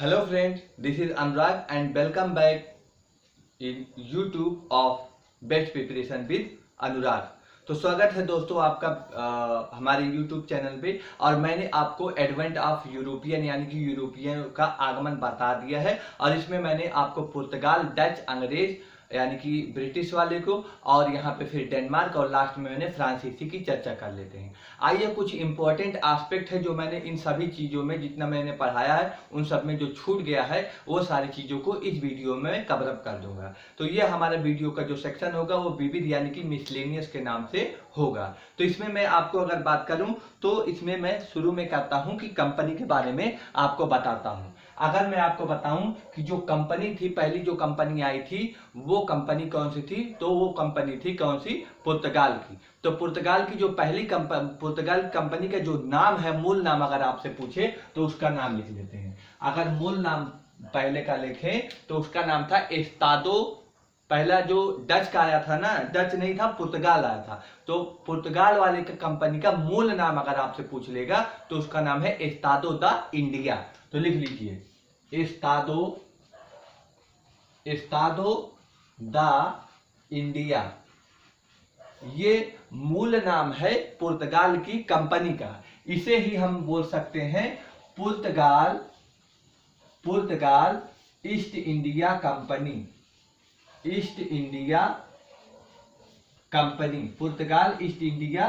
Hello friends, this is Anurag and welcome back in YouTube of Best Preparation with Anurag। तो स्वागत है दोस्तों आपका हमारे YouTube चैनल पे। और मैंने आपको एडवेंट ऑफ यूरोपियन यानी कि यूरोपियन का आगमन बता दिया है, और इसमें मैंने आपको पुर्तगाल, डच, अंग्रेज यानी कि ब्रिटिश वाले को, और यहाँ पे फिर डेनमार्क, और लास्ट में मैंने फ्रांसीसी की चर्चा कर लेते हैं। आइए, कुछ इंपॉर्टेंट एस्पेक्ट है जो मैंने इन सभी चीज़ों में जितना मैंने पढ़ाया है उन सब में जो छूट गया है वो सारी चीज़ों को इस वीडियो में कवर अप कर दूंगा। तो ये हमारे वीडियो का जो सेक्शन होगा वो विविध यानी कि मिसलेनियस के नाम से होगा। तो इसमें मैं आपको अगर बात करूं तो इसमें मैं शुरू में कहता हूं कि कंपनी के बारे में आपको बताता हूं। अगर मैं आपको बताऊं कि जो कंपनी थी, पहली जो कंपनी आई थी वो कंपनी कौन सी थी, तो वो कंपनी थी कौन सी, पुर्तगाल की। तो पुर्तगाल की जो पहली पुर्तगाल कंपनी का जो नाम है, मूल नाम अगर आपसे पूछे तो उसका नाम लिख लेते हैं। अगर मूल नाम पहले का लिखें तो उसका नाम था एस्तादो। पहला जो डच का आया था ना, डच नहीं था, पुर्तगाल आया था। तो पुर्तगाल वाले का कंपनी का मूल नाम अगर आपसे पूछ लेगा तो उसका नाम है एस्तादो द इंडिया। तो लिख लीजिए एस्तादो द इंडिया। ये मूल नाम है पुर्तगाल की कंपनी का। इसे ही हम बोल सकते हैं पुर्तगाल ईस्ट इंडिया कंपनी। पुर्तगाल ईस्ट इंडिया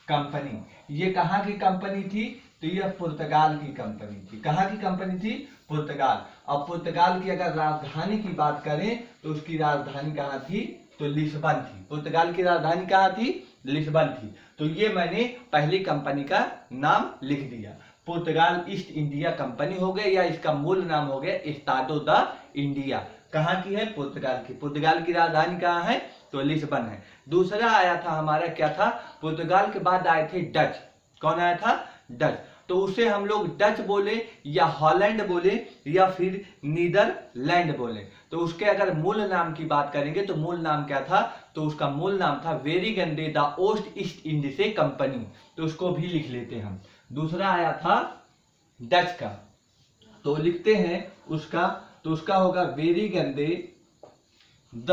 कंपनी। ये कहाँ की कंपनी थी, तो यह पुर्तगाल की कंपनी थी। कहाँ की कंपनी थी, पुर्तगाल। अब पुर्तगाल की अगर राजधानी की बात करें तो उसकी राजधानी कहाँ थी, तो लिस्बन थी। पुर्तगाल की राजधानी कहाँ थी, लिस्बन थी। तो ये मैंने पहली कंपनी का नाम लिख दिया, पुर्तगाल ईस्ट इंडिया कंपनी हो गया, या इसका मूल नाम हो गया एस्तादो द इंडिया। कहाँ की है, पुर्तगाल की। पुर्तगाल की राजधानी कहाँ है, तो लिस्बन है। दूसरा आया था हमारा, क्या था, पुर्तगाल के बाद आए थे डच। कौन आया था, डच। तो उसे हम लोग डच बोले या हॉलैंड बोले या फिर नीदरलैंड बोले। तो उसके अगर मूल नाम की बात करेंगे तो मूल नाम क्या था, तो उसका मूल नाम था वेरीगंडे द ओस्ट ईस्ट इंडिसे कंपनी। तो उसको भी लिख लेते हैं हम। दूसरा आया था डच का, तो लिखते हैं उसका, तो उसका होगा वेरीगंडे द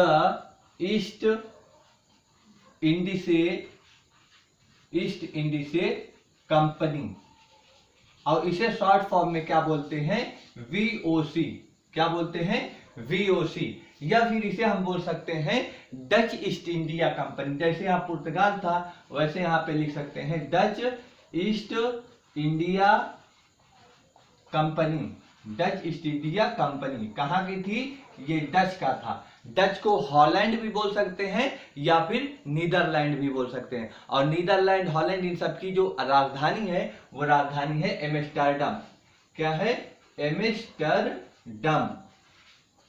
ईस्ट इंडिसे कंपनी। और इसे शॉर्ट फॉर्म में क्या बोलते हैं, वीओसी। क्या बोलते हैं, वीओसी। या फिर इसे हम बोल सकते हैं डच ईस्ट इंडिया कंपनी। जैसे यहाँ पुर्तगाल था वैसे यहाँ पे लिख सकते हैं Dutch east India company. Dutch east India company कहाँ की थी, ये डच का था। डच को हॉलैंड भी बोल सकते हैं या फिर नीदरलैंड भी बोल सकते हैं। और नीदरलैंड, हॉलैंड, इन सब की जो राजधानी है वो राजधानी है एम्स्टर्डम। क्या है, एम्स्टर्डम,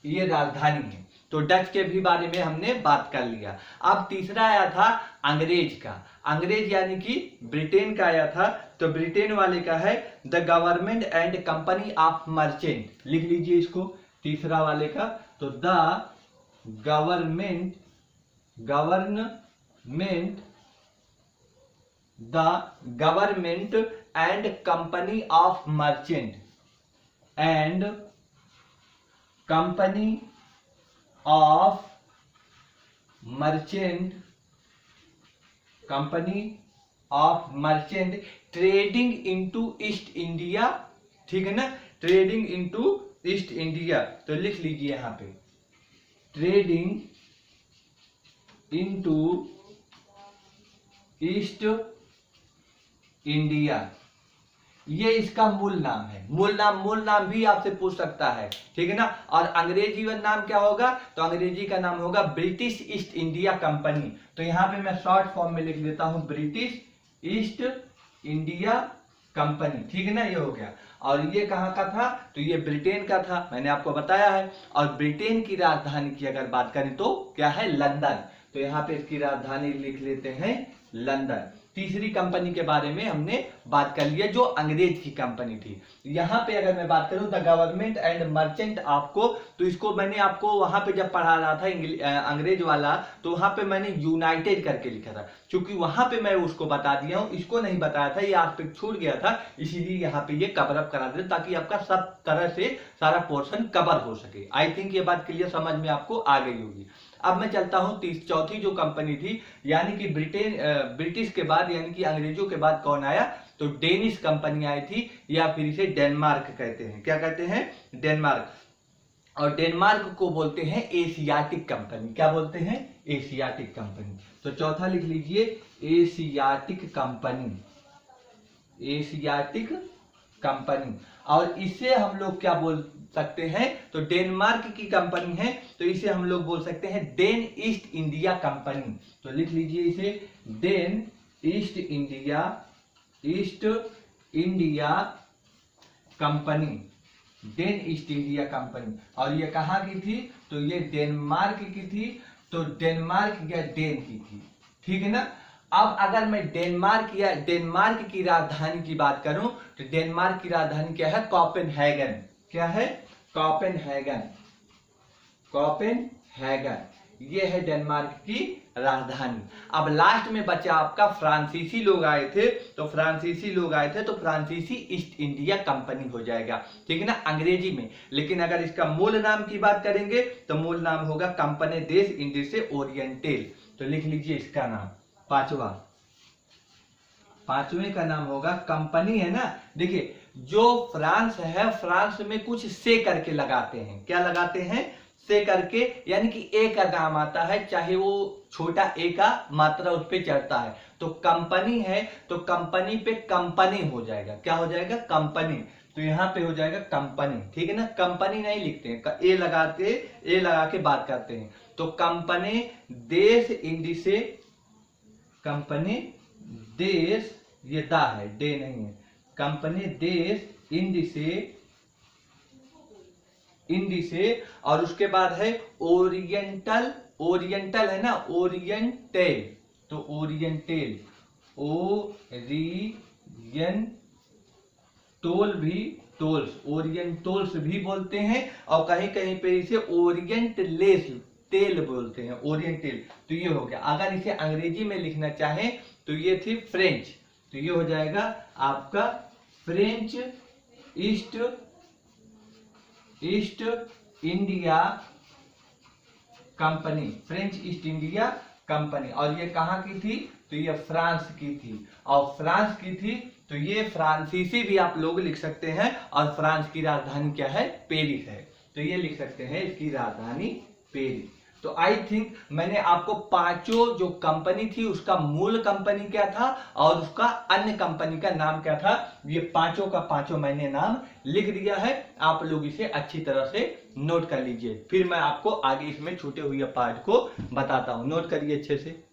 ये राजधानी है। तो डच के भी बारे में हमने बात कर लिया। अब तीसरा आया था अंग्रेज का। अंग्रेज यानी कि ब्रिटेन का आया था। तो ब्रिटेन वाले का है the government and company of merchant. लिख लीजिए इसको, तीसरा वाले का। तो the government and company of merchant trading into east India. ठीक है ना, ट्रेडिंग इनटू ईस्ट इंडिया। तो लिख लीजिए यहां पे ट्रेडिंग इनटू ईस्ट इंडिया। ये इसका मूल नाम है। मूल नाम भी आपसे पूछ सकता है, ठीक है ना। और अंग्रेजी का नाम क्या होगा, तो अंग्रेजी का नाम होगा ब्रिटिश ईस्ट इंडिया कंपनी। तो यहां पे मैं शॉर्ट फॉर्म में लिख देता हूं ब्रिटिश ईस्ट इंडिया कंपनी। ठीक है ना, ये हो गया। और ये कहाँ का था, तो ये ब्रिटेन का था, मैंने आपको बताया है। और ब्रिटेन की राजधानी की अगर बात करें तो क्या है, लंदन। तो यहाँ पे इसकी राजधानी लिख लेते हैं लंदन। तीसरी कंपनी के बारे में हमने बात कर लिया, जो अंग्रेज की कंपनी थी। यहाँ पे अगर मैं बात करूं द गवर्नमेंट एंड मर्चेंट आपको, तो इसको मैंने आपको वहां पे जब पढ़ा रहा था अंग्रेज वाला, तो वहां पे मैंने यूनाइटेड करके लिखा था, क्योंकि वहां पे मैं उसको बता दिया हूं, इसको नहीं बताया था, ये एस्पेक्ट छूट गया था, इसीलिए यहाँ पे ये कवर अप करा देते ताकि आपका सब तरह से सारा पोर्शन कवर हो सके। आई थिंक ये बात क्लियर समझ में आपको आ गई होगी। अब मैं चलता हूं चौथी जो कंपनी थी, यानी कि ब्रिटिश के बाद, यानी कि अंग्रेजों के बाद कौन आया, तो डेनिश कंपनी आई थी, या फिर इसे डेनमार्क कहते हैं। क्या कहते हैं? डेनमार्क। और डेनमार्क को बोलते हैं एशियाटिक कंपनी। क्या बोलते हैं? Asiatic company. तो चौथा लिख लीजिए, एशियाटिक कंपनी, एशियाटिक कंपनी। और इसे हम लोग क्या बोल सकते हैं, तो डेनमार्क की कंपनी है, तो इसे हम लोग बोल सकते हैं डेन ईस्ट इंडिया कंपनी। तो लिख लीजिए इसे, Dane East India, East India company, Dane East India company. और ये कहाँ की थी, तो ये डेनमार्क की थी, तो डेनमार्क या डेन की थी, ठीक है ना। अब अगर मैं डेनमार्क या डेनमार्क की राजधानी की बात करूं, तो डेनमार्क की राजधानी क्या है, कोपेनहेगन। क्या है? कोपेनहेगन, कोपेनहेगन, ये है डेनमार्क की राजधानी। अब लास्ट में बचा आपका फ्रांसीसी लोग आए थे, तो फ्रांसीसी लोग आए थे, तो फ्रांसीसी ईस्ट इंडिया कंपनी हो जाएगा, ठीक है ना, अंग्रेजी में। लेकिन अगर इसका मूल नाम की बात करेंगे, तो मूल नाम होगा कंपनी देश इंडिसे ओरिएंटेल। तो लिख लीजिए इसका नाम, पांचवें का नाम होगा, कंपनी है ना, देखिए जो फ्रांस है, फ्रांस में कुछ से करके लगाते हैं। क्या लगाते हैं? से करके, यानी कि ए का नाम आता है, चाहे वो छोटा ए का मात्रा उस पर चढ़ता है। तो कंपनी है, तो कंपनी पे कंपनी हो जाएगा। क्या हो जाएगा? कंपनी। तो यहाँ पे हो जाएगा कंपनी, ठीक है ना। कंपनी नहीं लिखते हैं, ए लगाते, ए लगा के बात करते हैं। तो कंपनी देश इंडिसे, कंपनी देश, ये दा है, डे नहीं है, कंपनी देश इंडिसे, और उसके बाद है ओरिएंटल, ओरिएंटल है ना, ओरिएंटेल, तो ओरिएंटेल, ओरिएंटोल भी, टोल्स, ओरिएंटोल्स भी बोलते हैं, और कहीं कहीं पे इसे ओरिएंटलेस तेल बोलते हैं, ओरिएंटेल। तो ये हो गया। अगर इसे अंग्रेजी में लिखना चाहें, तो ये थी फ्रेंच, तो ये हो जाएगा आपका French east India company, French east India company. और ये कहाँ की थी, तो ये फ्रांस की थी, और फ्रांस की थी, तो ये फ्रांसीसी भी आप लोग लिख सकते हैं, और फ्रांस की राजधानी क्या है, पेरिस है। तो ये लिख सकते हैं, इसकी राजधानी पेरिस। तो आई थिंक मैंने आपको पांचों जो कंपनी थी उसका मूल कंपनी क्या था और उसका अन्य कंपनी का नाम क्या था, ये पांचों का पांचों मैंने नाम लिख दिया है। आप लोग इसे अच्छी तरह से नोट कर लीजिए, फिर मैं आपको आगे इसमें छूटे हुए पार्ट को बताता हूं। नोट करिए अच्छे से।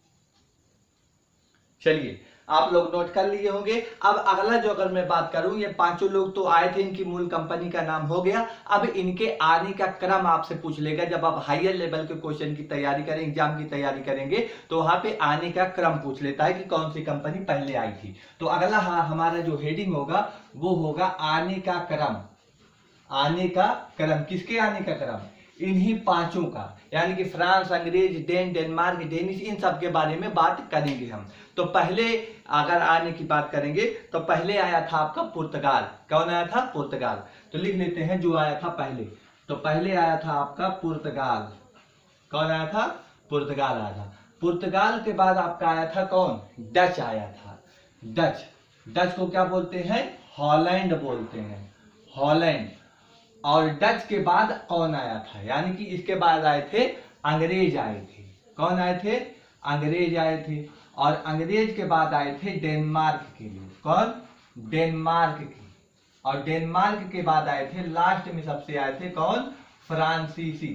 चलिए, आप लोग नोट कर लिए होंगे। अब अगला जो अगर मैं बात करूं, ये पांचों लोग तो आए थे, इनकी मूल कंपनी का नाम हो गया। अब इनके आने का क्रम आपसे पूछ लेगा, जब आप हायर लेवल के क्वेश्चन की तैयारी करें, एग्जाम की तैयारी करेंगे, तो वहां पे आने का क्रम पूछ लेता है कि कौन सी कंपनी पहले आई थी। तो अगला हमारा जो हेडिंग होगा वो होगा आने का क्रम। आने का क्रम, किसके आने का क्रम, इन्हीं पांचों का, यानी कि फ्रांस, अंग्रेज, डेनमार्क, डेनिश, इन सब के बारे में बात करेंगे हम। तो पहले अगर आने की बात करेंगे तो पहले आया था आपका पुर्तगाल। कौन आया था, पुर्तगाल। तो लिख लेते हैं जो आया था पहले। तो पहले आया था आपका पुर्तगाल। कौन आया था, पुर्तगाल आया था। पुर्तगाल के बाद आपका आया था कौन, डच आया था। डच, डच को क्या बोलते हैं, हॉलैंड बोलते हैं, हॉलैंड। और डच के बाद कौन आया था, यानी कि इसके बाद आए थे अंग्रेज आए थे। कौन आए थे, अंग्रेज आए थे। और अंग्रेज के बाद आए थे डेनमार्क के लिए। कौन, डेनमार्क के। और डेनमार्क के बाद आए थे, लास्ट में सबसे आए थे कौन, फ्रांसीसी।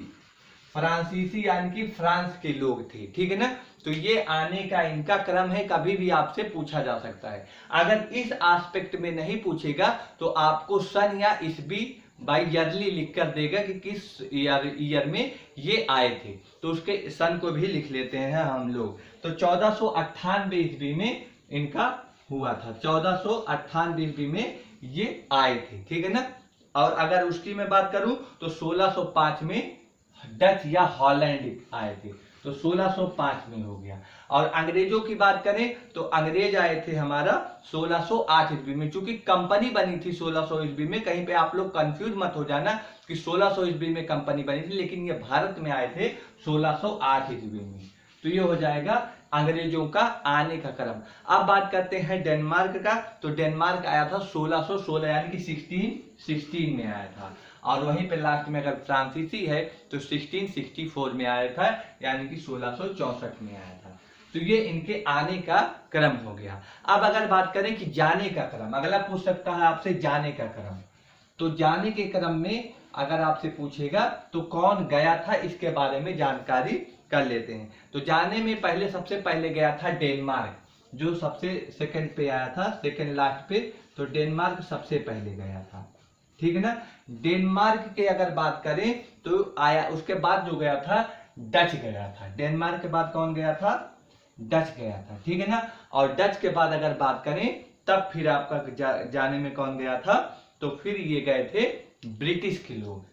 फ्रांसीसी यानी कि फ्रांस के लोग थे, ठीक है ना। तो ये आने का इनका क्रम है, कभी भी आपसे पूछा जा सकता है। अगर इस एस्पेक्ट में नहीं पूछेगा तो आपको सन या ईस्वी बाई ईयरली लिख कर देगा कि किस ईयर में ये आए थे, तो उसके सन को भी लिख लेते हैं हम लोग। तो 1498 ईस्वी में इनका हुआ था। 1498 ईस्वी में ये आए थे, ठीक है ना। और अगर उसकी मैं बात करूं तो 1605 में डच या हॉलैंड आए थे, तो 1605 में हो गया। और अंग्रेजों की बात करें तो अंग्रेज आए थे हमारा 1608 ईस्वी में। चूंकि कंपनी बनी थी 1600 ईस्वी में, कहीं पे आप लोग कंफ्यूज मत हो जाना कि 1600 ईस्वी में कंपनी बनी थी, लेकिन ये भारत में आए थे 1608 ईस्वी में। तो ये हो जाएगा अंग्रेजों का आने का क्रम। अब बात करते हैं डेनमार्क का, तो डेनमार्क आया था 1616 यानी कि 1616 में आया था। और वहीं पे लास्ट में अगर फ्रांसीसी है तो 1664 में आया था, यानी कि 1664 में आया था। तो ये इनके आने का क्रम हो गया। अब अगर बात करें कि जाने का क्रम, अगला पूछ सकता है आपसे जाने का क्रम। तो जाने के क्रम में अगर आपसे पूछेगा तो कौन गया था, इसके बारे में जानकारी कर लेते हैं। तो जाने में पहले सबसे पहले गया था डेनमार्क, जो सबसे सेकंड पे आया था, सेकंड लास्ट पे। तो डेनमार्क सबसे पहले गया था, ठीक है ना। डेनमार्क के अगर बात करें तो आया, उसके बाद जो गया था डच गया था। डेनमार्क के बाद कौन गया था, डच गया था, ठीक है ना। और डच के बाद अगर बात करें तब फिर आपका जाने में कौन गया था, तो फिर ये गए थे ब्रिटिश के लोग।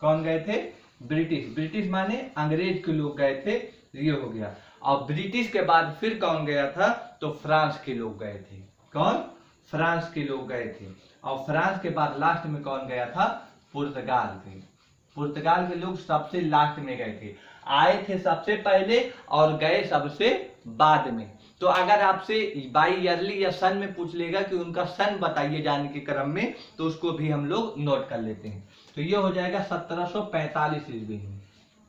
कौन गए थे, ब्रिटिश। ब्रिटिश माने अंग्रेज के लोग गए थे, ये हो गया। और ब्रिटिश के बाद फिर कौन गया था, तो फ्रांस के लोग गए थे। कौन, फ्रांस के लोग गए थे। और फ्रांस के बाद लास्ट में कौन गया था, पुर्तगाल के। पुर्तगाल के लोग सबसे लास्ट में गए थे, आए थे सबसे पहले और गए सबसे बाद में। तो अगर आपसे बाई ईयरली या सन में पूछ लेगा कि उनका सन बताइए जाने के क्रम में, तो उसको भी हम लोग नोट कर लेते हैं। तो ये हो जाएगा 1745 ईस्वी में।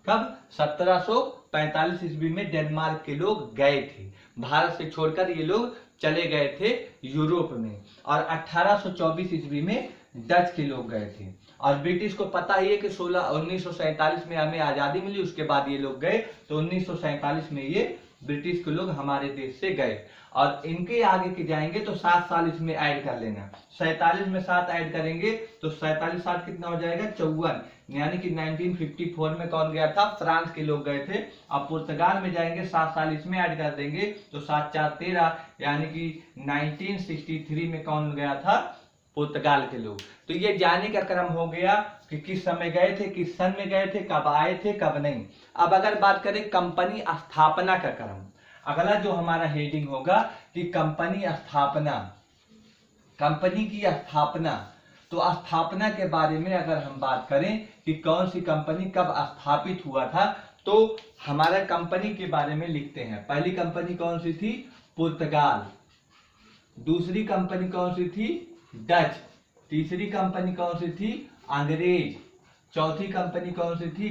कब, 1745 ईस्वी में डेनमार्क के लोग गए थे, भारत से छोड़कर ये लोग चले गए थे यूरोप में। और 1824 ईस्वी में डच के लोग गए थे। और ब्रिटिश को पता ही है कि 1947 में हमें आजादी मिली, उसके बाद ये लोग गए। तो 1947 में ये ब्रिटिश के लोग हमारे देश से गए। और इनके आगे के जाएंगे तो 7 साल इसमें ऐड कर लेना। 47 में 7 ऐड करेंगे तो 47 7 कितना हो जाएगा, 54। यानी कि 1954 में कौन गया था, फ्रांस के लोग गए थे। अब पुर्तगाल में जाएंगे, 7 साल इसमें ऐड कर देंगे तो 7 4 13, यानी कि 1963 में कौन गया था, पुर्तगाल के लोग। तो ये जाने का क्रम हो गया कि किस समय गए थे, किस सन में गए थे, कब आए थे, कब नहीं। अब अगर बात करें कंपनी स्थापना का क्रम, अगला जो हमारा हेडिंग होगा कि कंपनी स्थापना, कंपनी की स्थापना। तो स्थापना के बारे में अगर हम बात करें कि कौन सी कंपनी कब स्थापित हुआ था, तो हमारा कंपनी के बारे में लिखते हैं। पहली कंपनी कौन सी थी, पुर्तगाल। दूसरी कंपनी कौन सी थी, डच। तीसरी कंपनी कौन सी थी, अंग्रेज। चौथी कंपनी कौन सी थी,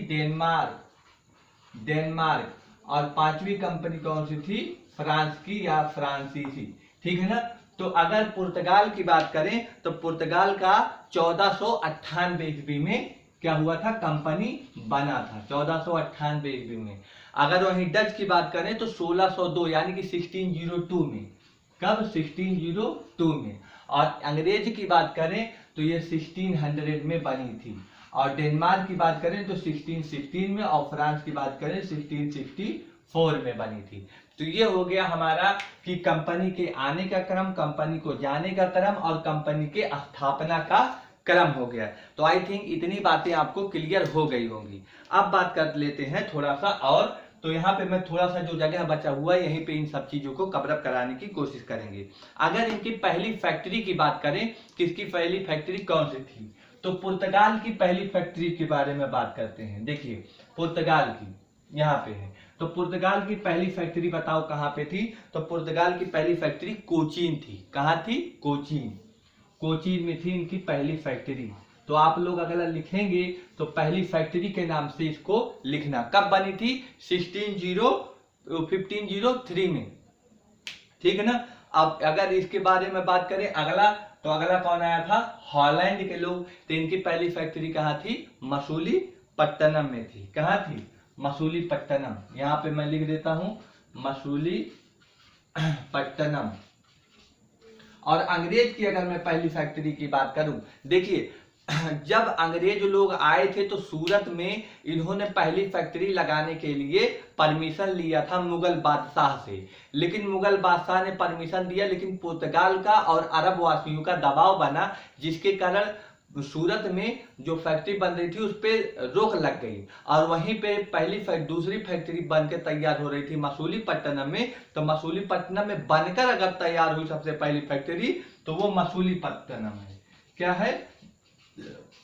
डेनमार्क। और पांचवी कंपनी कौन सी थी, फ्रांस की या फ्रांसीसी, ठीक है ना। तो अगर पुर्तगाल की बात करें तो पुर्तगाल का 1498 ईस्वी में क्या हुआ था, कंपनी बना था 1498 ईस्वी में। अगर वहीं डच की बात करें तो 1602 यानी कि 1602 में। कब, 1602 में। और अंग्रेज की बात करें तो ये 1600 में बनी थी। और डेनमार्क की बात करें तो 1616 में, और फ्रांस की बात करें 1664 में बनी थी। तो ये हो गया हमारा कि कंपनी के आने का क्रम, कंपनी को जाने का क्रम और कंपनी के स्थापना का क्रम हो गया। तो आई थिंक इतनी बातें आपको क्लियर हो गई होंगी। अब बात कर लेते हैं थोड़ा सा और। तो यहाँ पे मैं थोड़ा सा जो जगह बचा हुआ है यहीं पे इन सब चीजों को कवरअप कराने की कोशिश करेंगे। अगर इनकी पहली फैक्ट्री की बात करें, किसकी पहली फैक्ट्री कौन सी थी, तो पुर्तगाल की पहली फैक्ट्री के बारे में बात करते हैं। देखिए पुर्तगाल की यहाँ पे है, तो पुर्तगाल की पहली फैक्ट्री बताओ कहाँ पे थी, तो पुर्तगाल की पहली फैक्ट्री कोचीन थी। कहाँ थी, कोचीन। कोचीन में थी इनकी पहली फैक्ट्री। तो आप लोग अगर लिखेंगे तो पहली फैक्ट्री के नाम से इसको लिखना। कब बनी थी, 1503 में, ठीक है ना। अब अगर इसके बारे में बात करें अगला, तो अगला कौन आया था, हॉलैंड के लोग। तो इनकी पहली फैक्ट्री कहाँ थी, मसूलीपट्टनम में थी। कहाँ थी, मसूलीपट्टनम। यहाँ पे मैं लिख देता हूं मसूलीपट्टनम। और अंग्रेज की अगर मैं पहली फैक्ट्री की बात करूं, देखिए जब अंग्रेज लोग आए थे तो सूरत में इन्होंने पहली फैक्ट्री लगाने के लिए परमिशन लिया था मुगल बादशाह से, लेकिन मुगल बादशाह ने परमिशन दिया, लेकिन पुर्तगाल का और अरब वासियों का दबाव बना, जिसके कारण सूरत में जो फैक्ट्री बन रही थी उस पर रोक लग गई और वहीं पे दूसरी फैक्ट्री बनकर तैयार हो रही थी मसूलीपट्टनम में। तो मसूलीपट्टनम में बनकर अगर तैयार हुई सबसे पहली फैक्ट्री तो वो मसूलीपट्टनम है। क्या है?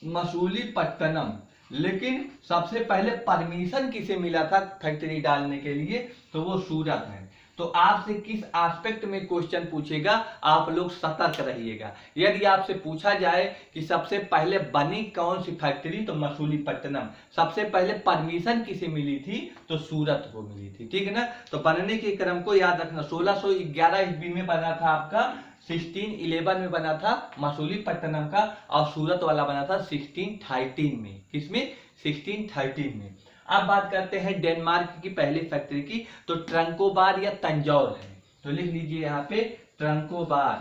मसूलीपट्टनम। लेकिन सबसे पहले परमिशन किसे मिला था फैक्ट्री डालने के लिए? तो वो सूरत है। तो आपसे किस एस्पेक्ट में क्वेश्चन पूछेगा, आप लोग सतर्क रहिएगा। यदि आपसे पूछा जाए कि सबसे पहले बनी कौन सी फैक्ट्री, तो मसूलीपट्टनम। सबसे पहले परमिशन किसे मिली थी? तो सूरत को मिली थी। ठीक है ना? तो बनने के क्रम को याद रखना। 1611 ईस्वी में बना था आपका, 1611 में बना था मसूलीपट्टनम का, और सूरत वाला बना था 1613 में। किसमें? 1613 में। अब बात करते हैं डेनमार्क की पहली फैक्ट्री की, तो ट्रंकोबार या तंजौर है। तो लिख लीजिए यहाँ पे ट्रंकोबार।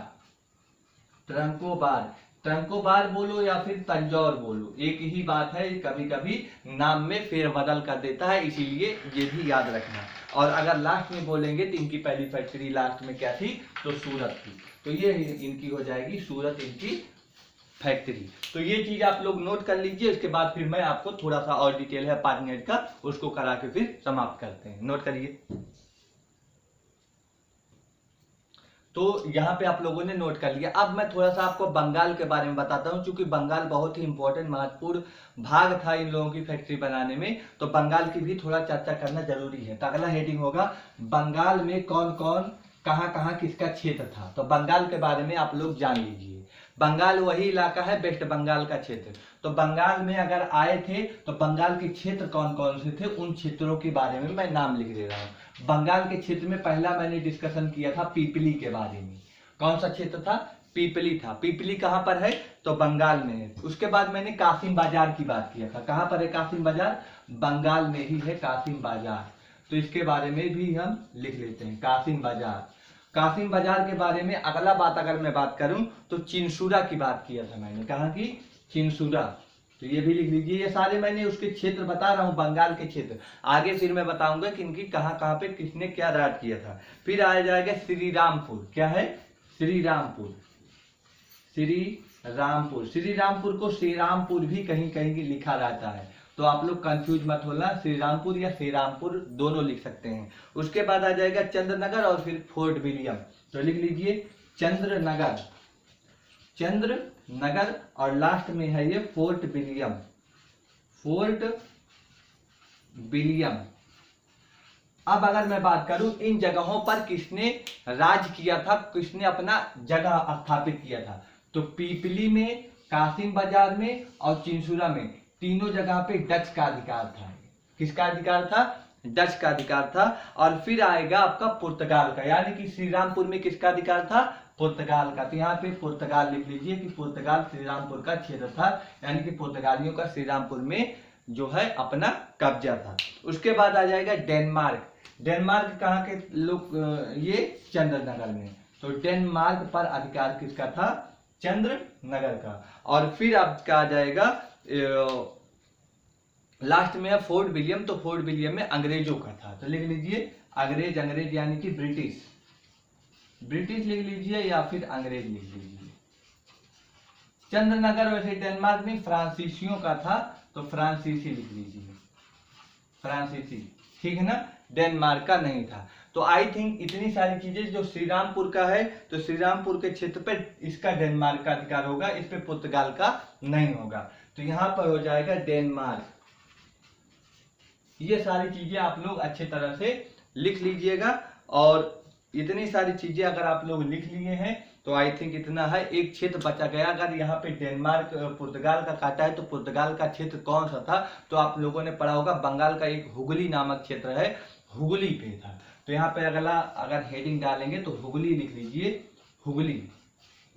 ट्रंकोबार, ट्रंकोबार बोलो या फिर तंजौर बोलो, एक ही बात है। कभी कभी नाम में फेरबदल कर देता है, इसीलिए ये भी याद रखना। और अगर लास्ट में बोलेंगे तो इनकी पहली फैक्ट्री लास्ट में क्या थी? तो सूरत थी। तो ये इनकी हो जाएगी सूरत, इनकी फैक्ट्री। तो ये चीज आप लोग नोट कर लीजिए। इसके बाद फिर मैं आपको थोड़ा सा और डिटेल है 5 मिनट का, उसको करा के फिर समाप्त करते हैं। नोट करिए। तो यहाँ पे आप लोगों ने नोट कर लिया। अब मैं थोड़ा सा आपको बंगाल के बारे में बताता हूँ, क्योंकि बंगाल बहुत ही इंपॉर्टेंट महत्वपूर्ण भाग था इन लोगों की फैक्ट्री बनाने में, तो बंगाल की भी थोड़ा चर्चा करना जरूरी है। तो अगला हेडिंग होगा बंगाल में कौन कौन कहाँ कहाँ किसका क्षेत्र था। तो बंगाल के बारे में आप लोग जान लीजिए। बंगाल वही इलाका है, वेस्ट बंगाल का क्षेत्र। तो बंगाल में अगर आए थे तो बंगाल के क्षेत्र कौन कौन से थे, उन क्षेत्रों के बारे में मैं नाम लिख दे रहा हूँ। बंगाल के क्षेत्र में पहला मैंने डिस्कशन किया था पीपली के बारे में। कौन सा क्षेत्र था? पीपली था। पीपली कहाँ पर है? तो बंगाल में है। उसके बाद मैंने कासिम बाजार की बात किया था। कहाँ पर है कासिम बाजार? बंगाल में ही है कासिम बाजार। तो इसके बारे में भी हम लिख लेते हैं कासिम बाजार। कासिम बाजार के बारे में अगला बात अगर मैं बात करूं तो चिनसुरा की बात किया था मैंने। कहा कि चिनसुरा। तो ये भी लिख लीजिए। ये सारे मैंने उसके क्षेत्र बता रहा हूं, बंगाल के क्षेत्र। आगे फिर मैं बताऊंगा कि इनकी कहां कहां पे किसने क्या राज किया था। फिर आ जाएगा श्रीरामपुर। क्या है? श्रीरामपुर। श्रीरामपुर। श्रीरामपुर को श्रीरामपुर भी कहीं कहीं लिखा रहता है, तो आप लोग कंफ्यूज मत होना। श्रीरामपुर या श्रीरामपुर दोनों लिख सकते हैं। उसके बाद आ जाएगा चंद्रनगर और फिर फोर्ट विलियम। तो लिख लीजिए चंद्रनगर। चंद्रनगर और लास्ट में है ये फोर्ट विलियम। Fort William. अब अगर मैं बात करूं इन जगहों पर किसने राज किया था, किसने अपना जगह स्थापित किया था, तो पीपली में, कासिम बाजार में और चिनसुरा में, तीनों जगह पे डच का अधिकार था। किसका अधिकार था? डच का अधिकार था। और फिर आएगा आपका पुर्तगाल का, यानी कि श्रीरामपुर में किसका अधिकार था? पुर्तगाल का। तो यहाँ पे पुर्तगाल लिख लीजिए कि पुर्तगाल श्रीरामपुर का क्षेत्र था, यानी कि पुर्तगालियों का श्रीरामपुर में जो है अपना कब्जा था। उसके बाद आ जाएगा डेनमार्क। डेनमार्क कहाँ के लोग? ये चंद्रनगर में। तो डेनमार्क पर अधिकार किसका था? चंद्रनगर का। और फिर आपका आ जाएगा लास्ट में है फोर्ट विलियम। तो फोर्ट विलियम में अंग्रेजों का था। तो लिख लीजिए अंग्रेज। अंग्रेज यानी कि ब्रिटिश। ब्रिटिश लिख लीजिए या फिर अंग्रेज लिख लीजिए। चंद्रनगर वैसे डेनमार्क में फ्रांसीसियों का था, तो फ्रांसीसी लिख लीजिए। फ्रांसीसी। ठीक है ना? डेनमार्क का नहीं था। तो आई थिंक इतनी सारी चीजें, जो श्रीरामपुर का है तो श्रीरामपुर के क्षेत्र पे इसका डेनमार्क का अधिकार होगा, इस पे पुर्तगाल का नहीं होगा। तो यहां पर हो जाएगा डेनमार्क। ये सारी चीजें आप लोग अच्छे तरह से लिख लीजिएगा। और इतनी सारी चीजें अगर आप लोग लिख लिए हैं तो आई थिंक इतना है। एक क्षेत्र बचा गया। अगर यहाँ पे डेनमार्क पुर्तगाल का काटा है तो पुर्तगाल का क्षेत्र कौन सा था? तो आप लोगों ने पढ़ा होगा बंगाल का एक हुगली नामक क्षेत्र है, हुगली पे था। तो यहाँ पे अगला अगर हेडिंग डालेंगे तो हुगली लिख लीजिए। हुगली।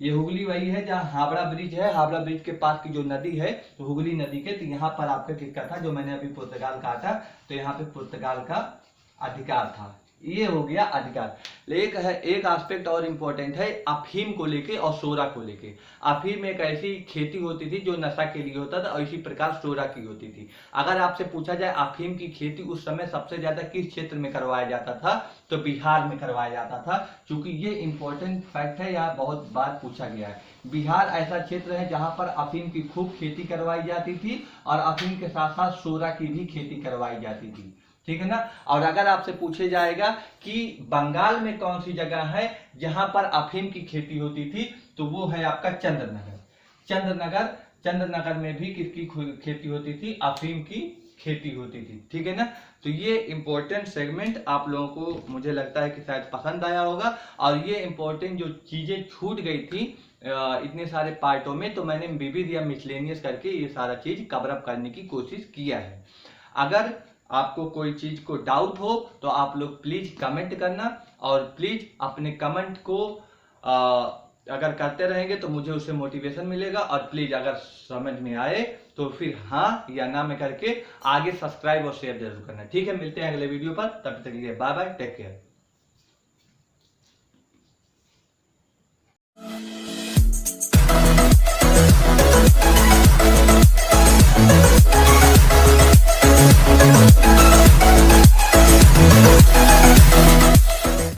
ये हुगली वही है जहाँ हावड़ा ब्रिज है। हावड़ा ब्रिज के पास की जो नदी है तो हुगली नदी के, तो यहाँ पर आपका किसका था? जो मैंने अभी पुर्तगाल काटा, तो यहाँ पे पुर्तगाल का अधिकार था। ये हो गया अधिकार। एक है, एक एस्पेक्ट और इम्पोर्टेंट है अफीम को लेके और शोरा को लेके। अफीम एक ऐसी खेती होती थी जो नशा के लिए होता था और इसी प्रकार शोरा की होती थी। अगर आपसे पूछा जाए अफीम की खेती उस समय सबसे ज्यादा किस क्षेत्र में करवाया जाता था, तो बिहार में करवाया जाता था। क्योंकि ये इंपॉर्टेंट फैक्ट है, यहाँ बहुत बार पूछा गया है। बिहार ऐसा क्षेत्र है जहां पर अफीम की खूब खेती करवाई जाती थी और अफीम के साथ साथ शोरा की भी खेती करवाई जाती थी, ठीक है ना। और अगर आपसे पूछे जाएगा कि बंगाल में कौन सी जगह है जहां पर अफीम की खेती होती थी, तो वो है आपका चंद्रनगर। चंद्रनगर में भी किसकी खेती होती थी, अफीम की खेती होती थी, ठीक है ना। तो ये इंपॉर्टेंट सेगमेंट आप लोगों को मुझे लगता है कि शायद पसंद आया होगा। और ये इंपॉर्टेंट जो चीजें छूट गई थी इतने सारे पार्टों में, तो मैंने विविध या मिसलेनियस करके ये सारा चीज कवर अप करने की कोशिश किया है। अगर आपको कोई चीज को डाउट हो तो आप लोग प्लीज कमेंट करना, और प्लीज अपने कमेंट को अगर करते रहेंगे तो मुझे उससे मोटिवेशन मिलेगा। और प्लीज अगर समझ में आए तो फिर हाँ या ना में करके आगे सब्सक्राइब और शेयर जरूर करना, ठीक है। मिलते हैं अगले वीडियो पर, तब तक के लिए बाय बाय, टेक केयर।